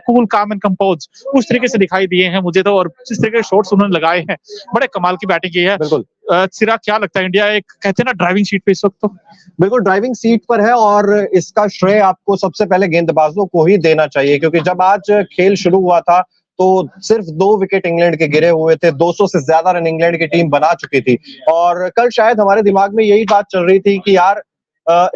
Cool काम and compose उस तरीके से दिखाई दिए हैं मुझे तो, और जिस तरीके के शॉट्स उन्होंने लगाए हैं, बड़े कमाल की बैटिंग की है। बिल्कुल चिराग, क्या लगता है, इंडिया एक कहते हैं ना ड्राइविंग सीट पे इस वक्त? तो बिल्कुल ड्राइविंग सीट पर है, और इसका श्रेय आपको सबसे पहले गेंदबाजों को ही देना चाहिए, क्योंकि जब आज खेल शुरू हुआ था तो सिर्फ 2 विकेट इंग्लैंड के गिरे हुए थे, 200 से ज्यादा रन इंग्लैंड की टीम बना चुकी थी। और कल शायद हमारे दिमाग में यही बात चल रही थी कि यार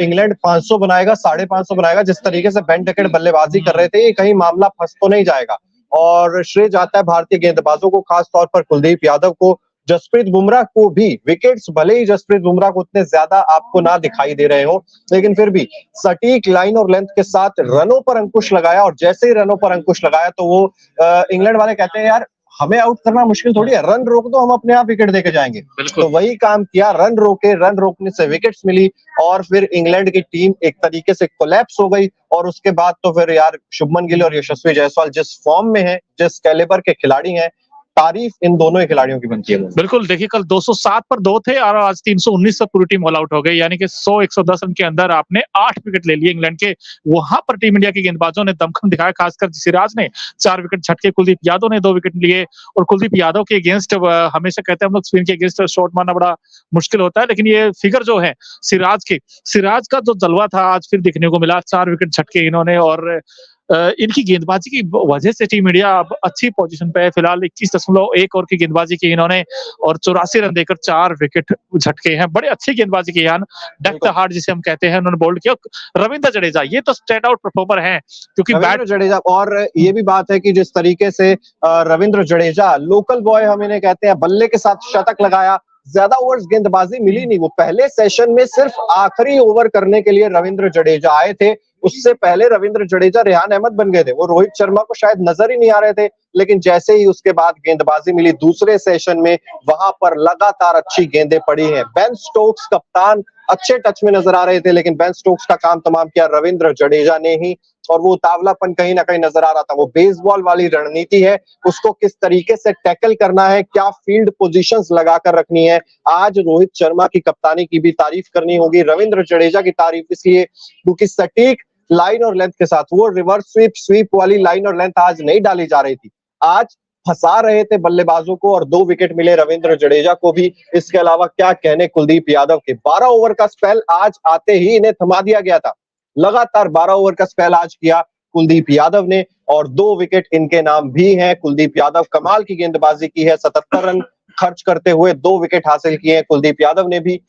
इंग्लैंड 500 बनाएगा, 550 बनाएगा। जिस तरीके से बेन डकेट बल्लेबाजी कर रहे थे, ये कहीं मामला फंस तो नहीं जाएगा। और श्रेय जाता है भारतीय गेंदबाजों को, खास तौर पर कुलदीप यादव को, जसप्रीत बुमराह को भी। विकेट्स भले ही जसप्रीत बुमराह को उतने ज्यादा आपको ना दिखाई दे रहे हो, लेकिन फिर भी सटीक लाइन और लेंथ के साथ रनों पर अंकुश लगाया, और जैसे ही रनों पर अंकुश लगाया तो वो इंग्लैंड वाले कहते हैं यार हमें आउट करना मुश्किल थोड़ी है, रन रोक दो, हम अपने आप विकेट देके जाएंगे। तो वही काम किया, रन रोके, रन रोकने से विकेट्स मिली, और फिर इंग्लैंड की टीम एक तरीके से कोलैप्स हो गई। और उसके बाद तो फिर यार शुभमन गिल और यशस्वी जायसवाल जिस फॉर्म में है, जिस कैलिबर के खिलाड़ी हैं, तारीफ इन दोनों ही खिलाड़ियों की बनती है। बिल्कुल, देखिए कल 207 पर 2 थे और आज 319 पर पूरी टीम ऑल आउट हो गई, यानी कि 100-110 रन के अंदर आपने 8 विकेट ले लिए इंग्लैंड के। वहां पर टीम इंडिया के गेंदबाजों ने दमखम दिखाया, खासकर सिराज ने 4 विकेट झटके, कुलदीप यादव ने 2 विकेट लिए। और कुलदीप यादव के अगेंस्ट हमेशा कहते हैं हम लोग, स्पिन के अगेंस्ट शॉट मारना बड़ा मुश्किल होता है, लेकिन ये फिगर जो है सिराज का जो जलवा था आज फिर दिखने को मिला। 4 विकेट झटके इन्होंने, और इनकी गेंदबाजी की वजह से टीम इंडिया अब अच्छी पोजीशन पे है। फिलहाल 21.1 ओवर की गेंदबाजी की इन्होंने, और 84 रन देकर 4 विकेट झटके हैं। बड़े अच्छी गेंदबाजी की है, डेप्थ हार्ड जिसे हम कहते हैं, उन्होंने बोल्ड किया। रविंद्र जडेजा ये तो स्टैंड आउट परफॉर्मर हैं, क्योंकि रविंद्र जडेजा, और ये भी बात है कि जिस तरीके से रविंद्र जडेजा, लोकल बॉय हम इन्हें कहते हैं, बल्ले के साथ शतक लगाया। ज्यादा ओवर्स गेंदबाजी मिली नहीं, वो पहले सेशन में सिर्फ आखिरी ओवर करने के लिए रविंद्र जडेजा आए थे। उससे पहले रविंद्र जडेजा रेहान अहमद बन गए थे, वो रोहित शर्मा को शायद नजर ही नहीं आ रहे थे। लेकिन जैसे ही उसके बाद गेंदबाजी मिली दूसरे सेशन में, वहां पर लगातार अच्छी गेंदें पड़ी हैं। बेन स्टोक्स कप्तान अच्छे टच में नजर आ रहे थे, लेकिन बेन स्टोक्स का काम तमाम किया रविंद्र जडेजा ने ही, और वो उतावलापन कहीं ना कहीं नजर आ रहा था। वो बेसबॉल वाली रणनीति है, उसको किस तरीके से टैकल करना है, क्या फील्ड पोजीशंस लगाकर रखनी है। आज रोहित शर्मा की कप्तानी की भी तारीफ करनी होगी, रविंद्र जडेजा की तारीफ इसलिए क्योंकि सटीक लाइन और लेंथ के साथ, वो रिवर्स स्वीप वाली लाइन और लेंथ आज नहीं डाली जा रही थी, आज फंसा रहे थे बल्लेबाजों को, और 2 विकेट मिले रविंद्र जडेजा को भी। इसके अलावा क्या कहने कुलदीप यादव के, 12 ओवर का स्पेल आज आते ही इन्हें थमा दिया गया था। लगातार 12 ओवर का स्पेल आज किया कुलदीप यादव ने, और 2 विकेट इनके नाम भी हैं। कुलदीप यादव कमाल की गेंदबाजी की है, 77 रन खर्च करते हुए 2 विकेट हासिल किए हैं कुलदीप यादव ने भी।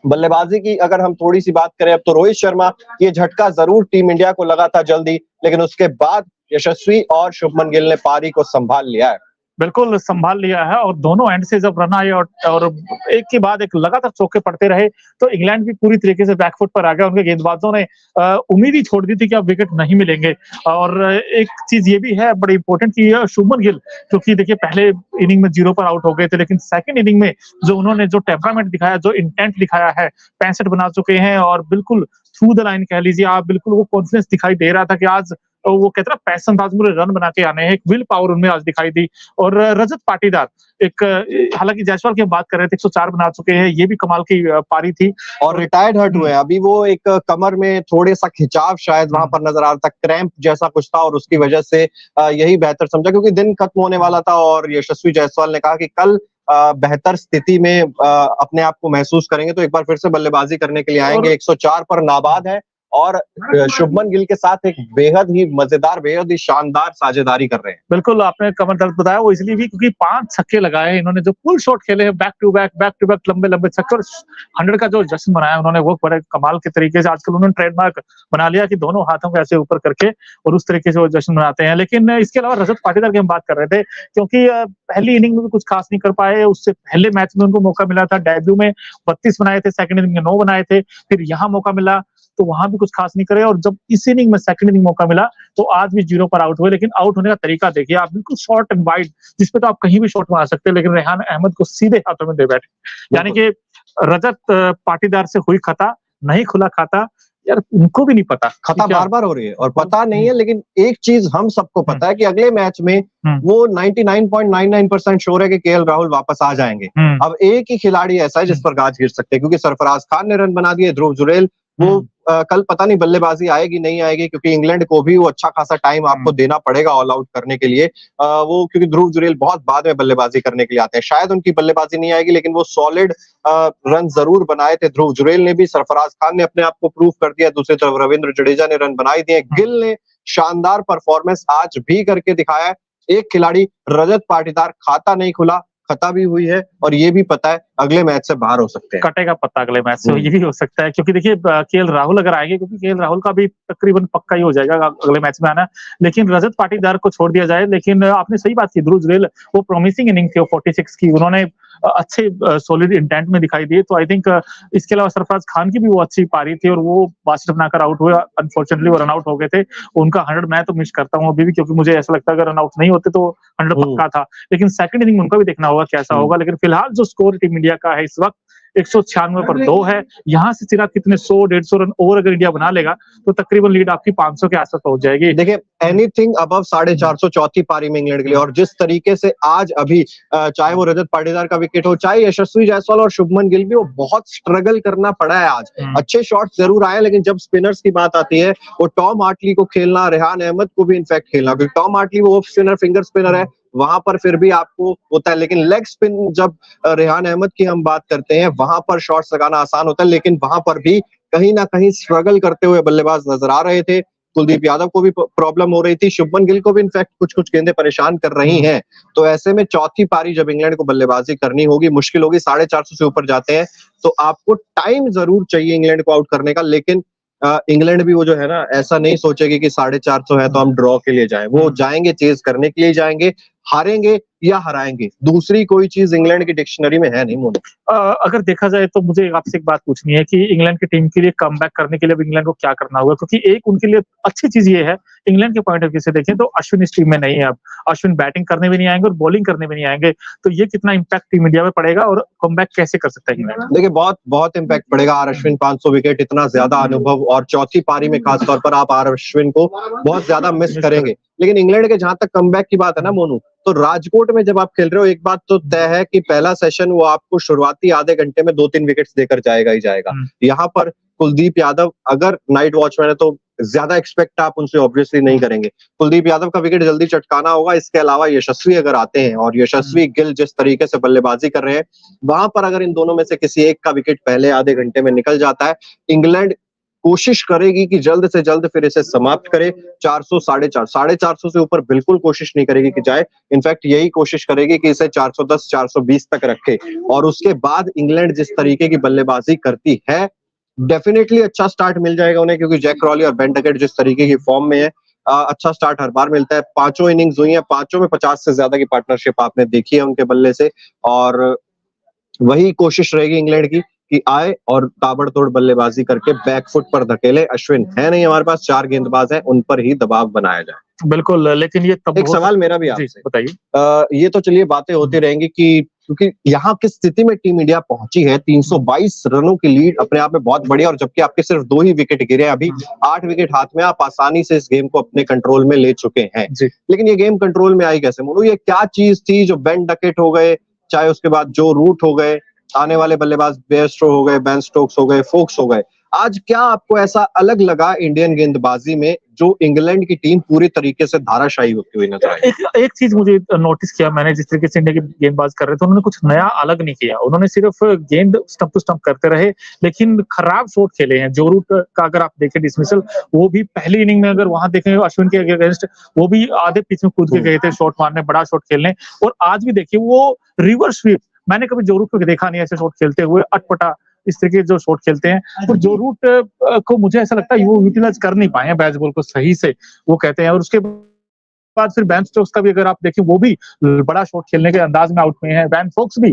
बल्लेबाजी की अगर हम थोड़ी सी बात करें अब, तो रोहित शर्मा, ये झटका जरूर टीम इंडिया को लगा था जल्दी, लेकिन उसके बाद यशस्वी और शुभमन गिल ने पारी को संभाल लिया है। बिल्कुल संभाल लिया है, और दोनों एंड से जब रन आए और एक के बाद एक लगातार चौके पड़ते रहे, तो इंग्लैंड भी पूरी तरीके से बैकफुट पर आ गया। उनके गेंदबाजों ने उम्मीद ही छोड़ दी थी कि अब विकेट नहीं मिलेंगे। और एक चीज ये भी है बड़ी इंपॉर्टेंट की, शुभमन गिल, क्योंकि देखिए पहले इनिंग में 0 पर आउट हो गए थे, लेकिन सेकंड इनिंग में जो उन्होंने जो टेम्परामेंट दिखाया, जो इंटेंट दिखाया है, 65 बना चुके हैं, और बिल्कुल थ्रू द लाइन कह लीजिए आप, बिल्कुल वो कॉन्फिडेंस दिखाई दे रहा था कि आज वो कहते हैं पैशन था, मुझे रन बना के आने हैं, एक विल पावर उनमें आज दिखाई दी। और रजत पाटीदार, एक हालांकि जायसवाल की हम बात कर रहे थे, 104 बना चुके हैं, ये भी कमाल की पारी थी। और रिटायर्ड हर्ट हुए, अभी वो एक कमर में थोड़े सा खिंचाव शायद वहां पर नजर आ रहा था, क्रैम्प जैसा कुछ था, और उसकी वजह से यही बेहतर समझा, क्योंकि दिन खत्म होने वाला था। और यशस्वी जायसवाल ने कहा कि कल बेहतर स्थिति में अपने आप को महसूस करेंगे, तो एक बार फिर से बल्लेबाजी करने के लिए आएंगे। 104 पर नाबाद है, और शुभमन गिल के साथ एक बेहद ही मजेदार, बेहद ही शानदार साझेदारी कर रहे हैं। बिल्कुल, आपने कमर दर्द बताया, वो इसलिए भी क्योंकि 5 छक्के लगाए इन्होंने, जो पुल शॉट खेले हैं, बैक टू बैक लंबे लंबे छक्के, और 100 का जो जश्न बनाया उन्होंने, वो बड़े कमाल के तरीके से आजकल उन्होंने ट्रेडमार्क बना लिया कि दोनों हाथों को ऐसे ऊपर करके और उस तरीके से वो जश्न मनाते हैं। लेकिन इसके अलावा रजत पाटीदार की हम बात कर रहे थे, क्योंकि पहली इनिंग में भी कुछ खास नहीं कर पाए, उससे पहले मैच में उनको मौका मिला था, डेब्यू में 32 बनाए थे, सेकंड इनिंग में 9 बनाए थे, फिर यहाँ मौका मिला तो वहां भी कुछ खास नहीं करे, और जब इस इनिंग में सेकंड इनिंग मौका मिला तो आज भी 0 पर आउट हुए। लेकिन आउट होने का तरीका देखिए आप, बिल्कुल शॉर्ट एंड वाइड, जिसपे तो आप कहीं भी शॉट मार सकते हैं, लेकिन रेहान अहमद को सीधे हाथों में दे बैठे। यानी कि रजत पाटीदार से हुई खता, नहीं खुला खाता, यार उनको भी नहीं पता, खता बार बार हो रही है और पता नहीं है। लेकिन एक चीज हम सबको पता है कि अगले मैच में वो 99.99% श्योर है कि केएल राहुल वापस आ जाएंगे। अब एक ही खिलाड़ी ऐसा है जिस पर गाज गिर सकते हैं, क्योंकि सरफराज खान ने रन बना दिए, ध्रुव जुरेल वो कल पता नहीं बल्लेबाजी आएगी नहीं आएगी, क्योंकि इंग्लैंड को भी वो अच्छा खासा टाइम आपको देना पड़ेगा ऑल आउट करने के लिए। वो क्योंकि ध्रुव जुरेल बहुत बाद में बल्लेबाजी करने के लिए आते हैं, शायद उनकी बल्लेबाजी नहीं आएगी, लेकिन वो सॉलिड रन जरूर बनाए थे। ध्रुव जुरेल ने भी, सरफराज खान ने अपने आप को प्रूव कर दिया, दूसरी तरफ रविंद्र जडेजा ने रन बनाई दिए, गिल ने शानदार परफॉर्मेंस आज भी करके दिखाया है। एक खिलाड़ी रजत पाटीदार खाता नहीं खुला, खता भी हुई है, और ये भी पता है अगले मैच से बाहर हो सकते हैं। कटेगा पत्ता अगले मैच से, ये भी हो सकता है, क्योंकि देखिए केएल राहुल अगर आएंगे, क्योंकि केएल राहुल का भी तकरीबन पक्का ही हो जाएगा अगले मैच में आना, लेकिन रजत पाटीदार को छोड़ दिया जाए। लेकिन आपने सही बात की, ध्रुव जुरेल वो प्रॉमिसिंग इनिंग थी 46 की, उन्होंने अच्छे सॉलिड इंटेंट में दिखाई दिए। तो आई थिंक इसके अलावा सरफराज खान की भी वो अच्छी पारी थी, और वो बास्केट बनाकर आउट हुए, अनफॉर्चुनेटली वो रन आउट हो गए थे। उनका 100 मैं तो मिस करता हूँ अभी भी, क्योंकि मुझे ऐसा लगता है अगर रन आउट नहीं होते तो 100 पक्का था। लेकिन सेकंड इनिंग उनका भी देखना होगा कैसा होगा। लेकिन फिलहाल जो स्कोर टीम इंडिया का है इस वक्त 196 पर 2 है। यहाँ से सिर्फ कितने 100-150 रन और अगर इंडिया बना लेगा तो तकरीबन लीड आपकी 500 के आसपास पहुंच जाएगी। देखिए एनीथिंग अबव 450 चौथी पारी में इंग्लैंड के लिए, और जिस तरीके से आज अभी चाहे वो रजत पाटीदार का विकेट हो, चाहे यशस्वी जायसवाल और शुभमन गिल भी, वो बहुत स्ट्रगल करना पड़ा है आज। अच्छे शॉट्स जरूर आए, लेकिन जब स्पिनर्स की बात आती है, वो टॉम हार्टली को खेलना, रेहान अहमद को भी इनफैक्ट खेलना, क्योंकि टॉम हार्टली वो ऑफ स्पिनर, फिंगर स्पिनर है, वहां पर फिर भी आपको होता है। लेकिन लेग स्पिन जब रेहान अहमद की हम बात करते हैं, वहां पर शॉट्स लगाना आसान होता है, लेकिन वहां पर भी कहीं ना कहीं स्ट्रगल करते हुए बल्लेबाज नजर आ रहे थे। कुलदीप यादव को भी प्रॉब्लम हो रही थी, शुभमन गिल को भी इनफैक्ट कुछ गेंदें परेशान कर रही हैं। तो ऐसे में चौथी पारी जब इंग्लैंड को बल्लेबाजी करनी होगी, मुश्किल होगी, 450 से ऊपर जाते हैं, तो आपको टाइम जरूर चाहिए इंग्लैंड को आउट करने का। लेकिन इंग्लैंड भी वो जो है ना, ऐसा नहीं सोचेगी कि 450 है तो हम ड्रॉ के लिए जाएं, वो जाएंगे चेज करने के लिए जाएंगे, हारेंगे या हराएंगे, दूसरी कोई चीज इंग्लैंड की डिक्शनरी में है नहीं। मोनू, अगर देखा जाए तो मुझे आपसे एक बात पूछनी है कि इंग्लैंड की टीम के लिए कमबैक करने के लिए अब इंग्लैंड को क्या करना होगा, क्योंकि एक उनके लिए अच्छी चीज ये है, इंग्लैंड के पॉइंट ऑफ व्यू से देखें तो अश्विन इस टीम में नहीं है। अब अश्विन बैटिंग करने भी नहीं आएंगे और बॉलिंग करने भी नहीं आएंगे, तो ये कितना इंपैक्ट टीम इंडिया में पड़ेगा और कमबैक कैसे कर सकता है इंग्लैंड? देखिए बहुत बहुत इंपैक्ट पड़ेगा। आर अश्विन 500 विकेट, इतना ज्यादा अनुभव, और चौथी पारी में खासतौर पर आप आर अश्विन को बहुत ज्यादा मिस करेंगे। लेकिन इंग्लैंड के जहां तक कमबैक की बात है ना मोनू, तो राजकोट में जब आप खेल रहे हो, एक बात तो तय है कि पहला सेशन वो आपको शुरुआती आधे घंटे में 2-3 विकेट्स देकर जाएगा ही जाएगा। यहाँ पर कुलदीप यादव अगर नाइट वॉचमैन है तो ज्यादा एक्सपेक्ट आप उनसे ऑब्वियसली नहीं करेंगे। कुलदीप यादव का विकेट जल्दी चटकाना होगा। इसके अलावा यशस्वी अगर आते हैं, और यशस्वी गिल जिस तरीके से बल्लेबाजी कर रहे हैं, वहां पर अगर इन दोनों में से किसी एक का विकेट पहले आधे घंटे में निकल जाता है, इंग्लैंड कोशिश करेगी कि जल्द से जल्द फिर इसे समाप्त करे। 400, 450 से ऊपर बिल्कुल कोशिश नहीं करेगी कि जाए। इनफैक्ट यही कोशिश करेगी कि इसे 410, 420 तक रखे, और उसके बाद इंग्लैंड जिस तरीके की बल्लेबाजी करती है, डेफिनेटली अच्छा स्टार्ट मिल जाएगा उन्हें, क्योंकि जैक क्रॉली और बेन डकेट जिस तरीके की फॉर्म में है, अच्छा स्टार्ट हर बार मिलता है। 5 इनिंग्स हुई है, 5 में 50 से ज्यादा की पार्टनरशिप आपने देखी है उनके बल्ले से, और वही कोशिश रहेगी इंग्लैंड की कि आए और ताबड़तोड़ बल्लेबाजी करके बैकफुट पर धकेले। अश्विन है नहीं हमारे पास, 4 गेंदबाज हैं, उन पर ही दबाव बनाया जाए। बिल्कुल, लेकिन ये तब एक सवाल मेरा भी आपसे, बताइए। ये तो चलिए बातें होती रहेंगी कि क्योंकि यहाँ किस स्थिति में टीम इंडिया पहुंची है, 322 रनों की लीड अपने आप में बहुत बढ़िया, और जबकि आपके सिर्फ 2 ही विकेट गिरे, अभी 8 विकेट हाथ में, आप आसानी से इस गेम को अपने कंट्रोल में ले चुके हैं। लेकिन ये गेम कंट्रोल में आई कैसे मोनू? ये क्या चीज थी जो बेन डकेट हो गए, चाहे उसके बाद जो रूट हो गए, आने वाले बल्लेबाज बेयरस्टो हो गए, बेन स्टोक्स हो गए, फोक्स हो गए, आज क्या आपको ऐसा अलग लगा इंडियन गेंदबाजी में जो इंग्लैंड की टीम पूरी तरीके से धाराशायी होती हुई नजर आई? एक चीज मुझे नोटिस किया मैंने, जिस तरीके से इंडिया के गेंदबाज कर रहे थे, उन्होंने कुछ नया अलग नहीं किया। उन्होंने सिर्फ गेंद स्टंप टू स्टंप करते रहे, लेकिन खराब शॉट खेले हैं। जो रूट का अगर आप देखें डिसमिसल, वो भी पहली इनिंग में अगर वहां देखें अश्विन के अगेंस्ट, वो भी आधे पिच में कूद के गए थे शॉट मारने, बड़ा शॉट खेलने। और आज भी देखिए वो रिवर्स स्वीप, मैंने कभी जो रूट को देखा नहीं ऐसे शॉट खेलते हुए, अटपटा इस तरीके जो शॉट खेलते हैं। तो जो रूट को मुझे ऐसा लगता है वो यूटिलाइज कर नहीं पाए हैं बेसबॉल को सही से, वो कहते हैं। और उसके बाद फिर बेन स्टोक्स का भी अगर आप देखें, वो भी बड़ा शॉट खेलने के अंदाज में आउट हुए हैं। बेन फोक्स भी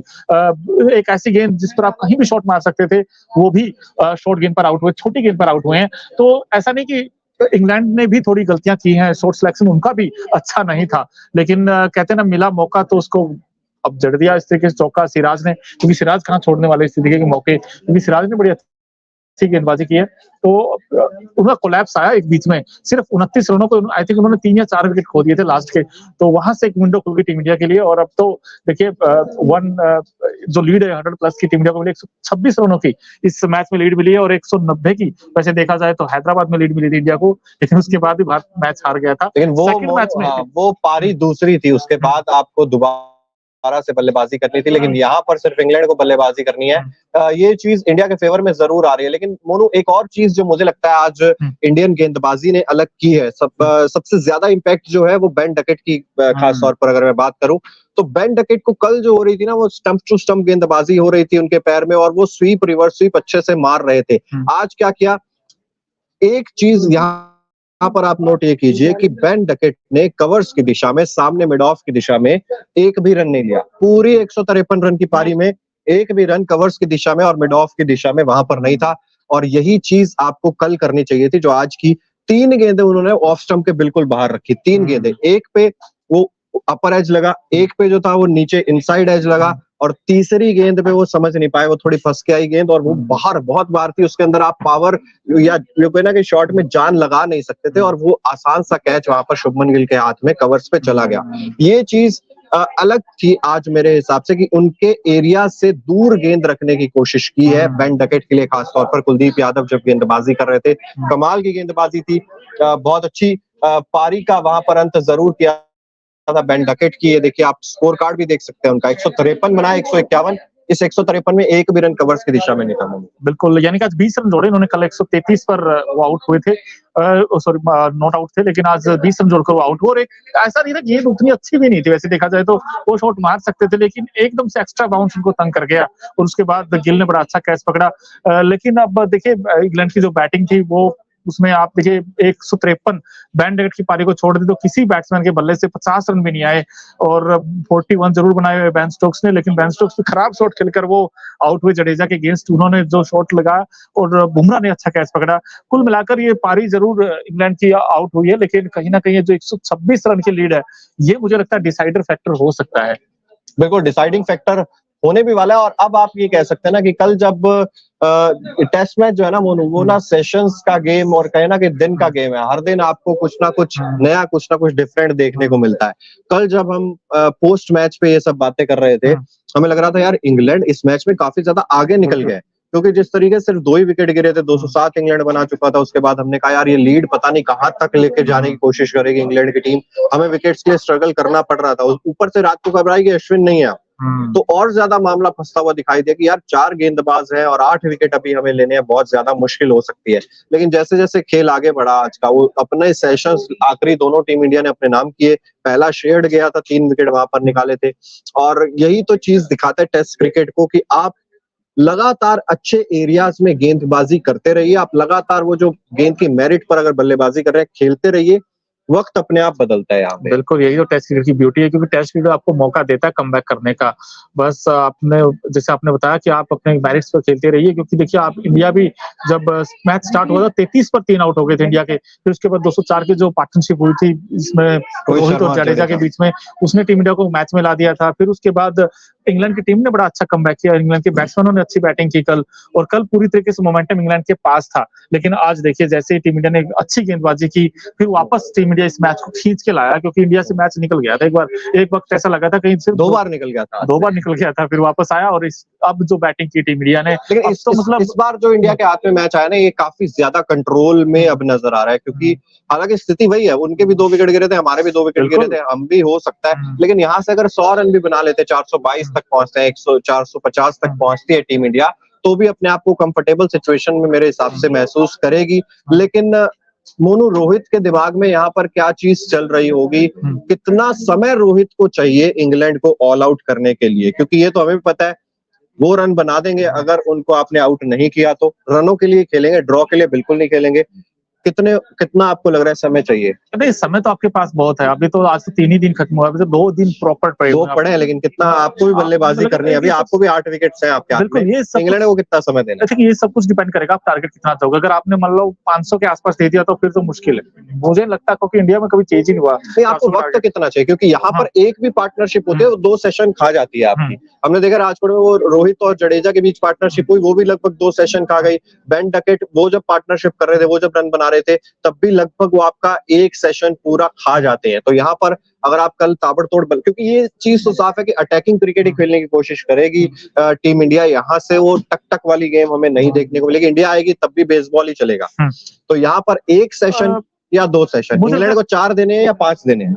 एक ऐसी गेंद जिस पर आप कहीं भी शॉट मार सकते थे, वो भी शॉर्ट गेंद पर आउट हुए, छोटी गेंद पर आउट हुए हैं। तो ऐसा नहीं कि इंग्लैंड ने भी थोड़ी गलतियां की हैं, शॉट सिलेक्शन उनका भी अच्छा नहीं था, लेकिन कहते हैं ना, मिला मौका तो उसको अब जड़ दिया। इस तरीके से चौका सिराज ने, क्योंकि सिराज कहाँ छोड़ने वाले इस तरीके के मौके, क्योंकि सिराज ने बड़ी अच्छी अच्छी गेंदबाजी की है। तो उनका कोलैप्स आया एक बीच में, सिर्फ 29 रनों को आई थिंक उन्होंने 3 या 4 विकेट खो दिए थे लास्ट के, तो वहां से एक विंडो खुल गई टीम इंडिया के लिए। और अब तो देखिए जो लीड है 100 प्लस की टीम इंडिया को मिली, 126 रनों की इस मैच में लीड मिली है, और 190 की वैसे देखा जाए तो हैदराबाद में लीड मिली थी इंडिया को, लेकिन उसके बाद भी भारत मैच हार गया था। लेकिन सेकंड मैच में वो पारी दूसरी थी, उसके बाद आपको दोबारा से बल्लेबाजी करनी थी, लेकिन यहाँ पर सिर्फ इंग्लैंड को बल्लेबाजी करनी है। ये चीज इंडिया के फेवर में जरूर आ रही है। लेकिन मोनू, एक और चीज जो मुझे लगता है आज इंडियन गेंदबाजी ने अलग की है, सबसे ज्यादा इम्पैक्ट जो है वो बेन डकेट की खास तौर पर अगर मैं बात करूं, तो बेन डकेट को कल जो हो रही थी ना, वो स्टंप टू स्टंप गेंदबाजी हो रही थी उनके पैर में, और वो स्वीप, रिवर्स स्वीप अच्छे से मार रहे थे। आज क्या किया, एक चीज यहाँ पर आप नोट ये कीजिए कि बेन डकेट ने कवर्स की दिशा में, सामने मिड ऑफ की दिशा में एक भी रन नहीं लिया। पूरी 153 रन की पारी में एक भी रन कवर्स की दिशा में और मिड ऑफ की दिशा में वहां पर नहीं था। और यही चीज आपको कल करनी चाहिए थी, जो आज की 3 गेंदें उन्होंने ऑफ स्टंप के बिल्कुल बाहर रखी। 3 गेंदें, एक पे वो अपर एज लगा, एक पे जो था वो नीचे इनसाइड एज लगा, और तीसरी गेंद पे वो समझ नहीं पाए, वो थोड़ी फंस के आई गेंद, और वो बाहर बहुत बार थी, उसके अंदर आप पावर या ये कोई ना कि शॉट में जान लगा नहीं सकते थे, और वो आसान सा कैच वहां पर शुभमन गिल के हाथ में कवर्स पे चला गया। ये चीज अलग थी आज मेरे हिसाब से, कि उनके एरिया से दूर गेंद रखने की कोशिश की है बेन डकेट के लिए, खासतौर पर कुलदीप यादव जब गेंदबाजी कर रहे थे, कमाल की गेंदबाजी थी। बहुत अच्छी पारी का वहां पर अंत जरूर किया था बेन डकेट की। ये देखिए, आप स्कोर कार्ड भी देख सकते हैं उनका, 153 बनाया, 151, इस 153 में एक भी रन कवर्स की दिशा में नहीं था। बिल्कुल, यानी कि आज 20 रन जोड़े इन्होंने, कल 133 पर वो आउट हुए थे, सॉरी नॉट आउट थे, लेकिन आज 20 रन जोड़कर वो आउट हुए। और एक ऐसा नहीं था, गेंद उतनी अच्छी भी नहीं थी वैसे देखा जाए तो, वो शॉट मार सकते थे, लेकिन एकदम से एक्स्ट्रा बाउंस उनको तंग कर गया, और उसके बाद गिल ने बड़ा अच्छा कैच पकड़ा। लेकिन अब देखिए इंग्लैंड की जो बैटिंग थी, वो उसमें आप देखिए 153 बेन डकेट की पारी को छोड़ दी तो किसी बैट्समैन के बल्ले से 50 रन भी नहीं आए, और 41 जरूर बनाए हुए बेन स्टोक्स ने, लेकिन बेन स्टोक्स ने खराब शॉट खेलकर वो आउट हुए जडेजा के अगेंस्ट। उन्होंने जो शॉट लगाया और बुमराह ने अच्छा कैच पकड़ा। कुल मिलाकर ये पारी जरूर इंग्लैंड की आउट हुई है, लेकिन कहीं ना कहीं जो 126 रन की लीड है, ये मुझे लगता है डिसाइडर फैक्टर हो सकता है। बिल्कुल डिसाइडिंग फैक्टर होने भी वाला है। और अब आप ये कह सकते हैं ना कि कल जब टेस्ट मैच जो है ना वो ना सेशंस का गेम और कहे ना कि दिन का गेम है। हर दिन आपको कुछ ना कुछ नया, कुछ ना कुछ डिफरेंट देखने को मिलता है। कल जब हम पोस्ट मैच पे ये सब बातें कर रहे थे, हमें लग रहा था यार इंग्लैंड इस मैच में काफी ज्यादा आगे निकल गए, क्योंकि जिस तरीके से सिर्फ 2 ही विकेट गिरे थे, 207 इंग्लैंड बना चुका था। उसके बाद हमने कहा यार ये लीड पता नहीं कहां तक लेके जाने की कोशिश करेगी इंग्लैंड की टीम, हमें विकेट्स के लिए स्ट्रगल करना पड़ रहा था। ऊपर से रात को घबराई कि अश्विन नहीं है, तो और ज्यादा मामला फंसता हुआ दिखाई दिया कि यार 4 गेंदबाज हैं और 8 विकेट अभी हमें लेने हैं, बहुत ज्यादा मुश्किल हो सकती है। लेकिन जैसे जैसे खेल आगे बढ़ा आज का, वो अपने सेशंस आखिरी दोनों टीम इंडिया ने अपने नाम किए। पहला शेयर्ड गया था, 3 विकेट वहां पर निकाले थे, और यही तो चीज दिखाता है टेस्ट क्रिकेट को कि आप लगातार अच्छे एरियाज में गेंदबाजी करते रहिए, आप लगातार वो जो गेंद की मेरिट पर अगर बल्लेबाजी कर रहे हैं खेलते रहिए, वक्त अपने आप बदलता है यहाँ पे। बिल्कुल, यही तो टेस्ट क्रिकेट की ब्यूटी है, क्योंकि टेस्ट क्रिकेट आपको मौका देता है कमबैक करने का। बस आपने, जैसे आपने बताया कि आप अपने मेरिट्स पर खेलते रहिए, क्योंकि देखिए आप इंडिया भी जब मैच स्टार्ट हुआ था 33 पर 3 आउट हो गए थे इंडिया के, फिर उसके बाद 204 की जो पार्टनरशिप हुई थी इसमें रोहित और जडेजा के बीच में, उसने टीम इंडिया को मैच में ला दिया था। फिर उसके बाद इंग्लैंड की टीम ने बड़ा अच्छा कमबैक किया, इंग्लैंड के बैट्समैनों ने अच्छी बैटिंग की कल, और कल पूरी तरीके से मोमेंटम इंग्लैंड के पास था। लेकिन आज देखिए जैसे ही टीम इंडिया ने अच्छी गेंदबाजी की, फिर वापस टीम इंडिया इस मैच को खींच के लाया, क्योंकि इंडिया से मैच निकल गया था एक वक्त ऐसा लगा था कहीं से 2 बार निकल गया था, 2 बार निकल गया था, फिर वापस आया, और अब जो बैटिंग की टीम इंडिया ने, लेकिन इस बार जो इंडिया के हाथ में मैच आया ना, ये काफी ज्यादा कंट्रोल में अब नजर आ रहा है, क्योंकि हालांकि स्थिति वही है, उनके भी 2 विकेट गिरे थे, हमारे भी 2 विकेट गिरे थे, हम भी हो सकता है, लेकिन यहाँ से अगर 100 रन भी बना लेते, 422 तक पहुंचते हैं, 450 तक पहुंचती है टीम इंडिया, तो भी अपने आप को कंफर्टेबल सिचुएशन में मेरे हिसाब से महसूस करेगी। लेकिन मोनू, रोहित के दिमाग में यहाँ पर क्या चीज चल रही होगी, कितना समय रोहित को चाहिए इंग्लैंड को ऑल आउट करने के लिए, क्योंकि ये तो हमें भी पता है वो रन बना देंगे अगर उनको आपने आउट नहीं किया तो। रनों के लिए खेलेंगे, ड्रॉ के लिए बिल्कुल नहीं खेलेंगे। कितना आपको लग रहा है समय चाहिए? नहीं, समय तो आपके पास बहुत है। अभी तो आज तो 3 ही दिन खत्म हुआ है, अभी तो 2 दिन प्रॉपर पड़े दो हुए हैं। पड़े हैं, लेकिन कितना आपको भी बल्लेबाजी करनी है, अभी आपको भी 8 विकेट्स हैं आपके हाथ में, बिल्कुल, ये सब इंग्लैंड को कितना समय देना है? देखिए ये सब कुछ डिपेंड करेगा आप टारगेट कितना दोगे। अगर आपने मान लो 500 के आसपास दे दिया तो फिर तो मुश्किल है। मुझे नहीं लगता, क्योंकि इंडिया में कभी चेंज ही नहीं हुआ नहीं, आपको 400 वक्त टारगेट। कितना चाहिए, क्योंकि यहाँ हाँ। पर एक भी पार्टनरशिप होती है वो 2 सेशन खा जाती है आपकी। हमने देखा राजकोट में वो रोहित और जडेजा के बीच पार्टनरशिप हुई, वो भी लगभग 2 सेशन खा गई। बेन डकेट वो जब पार्टनरशिप कर रहे थे, वो जब रन बना रहे थे, तब भी लगभग वो आपका 1 सेशन पूरा खा जाते हैं। तो यहाँ पर अगर आप कल ताबड़तोड़ बल, क्योंकि ये चीज तो साफ है कि अटैकिंग क्रिकेट ही खेलने की कोशिश करेगी टीम इंडिया, यहाँ से वो टक टक वाली गेम हमें नहीं देखने को मिलेगी। इंडिया आएगी तब भी बेसबॉल ही चलेगा। तो यहाँ पर 1 सेशन या 2 सेशन, मुझे इंग्लैंड को 4 देने हैं या 5 देने हैं?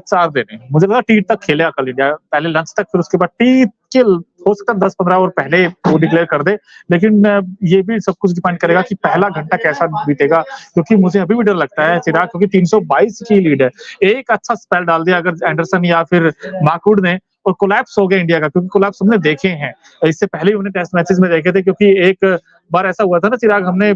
4 देने। मुझे लगा टी तक खेलेगा कल इंडिया, पहले लंच तक, फिर उसके बाद टी के हो सकता है 10-15 ओवर पहले वो डिक्लेयर कर दे। लेकिन ये भी सब कुछ डिपेंड करेगा कि पहला घंटा कैसा बीतेगा, क्योंकि मुझे अभी भी डर लगता है चिराग, क्योंकि 322 की लीड है। एक अच्छा स्पेल डाल दिया अगर एंडरसन या फिर माकूड ने, और कोलैप्स हो गया इंडिया का, क्योंकि कोलैप्स हमने देखे हैं, इससे पहले ही हमने टेस्ट मैचेस में देखे थे। क्योंकि एक बार ऐसा हुआ था ना चिराग, हमने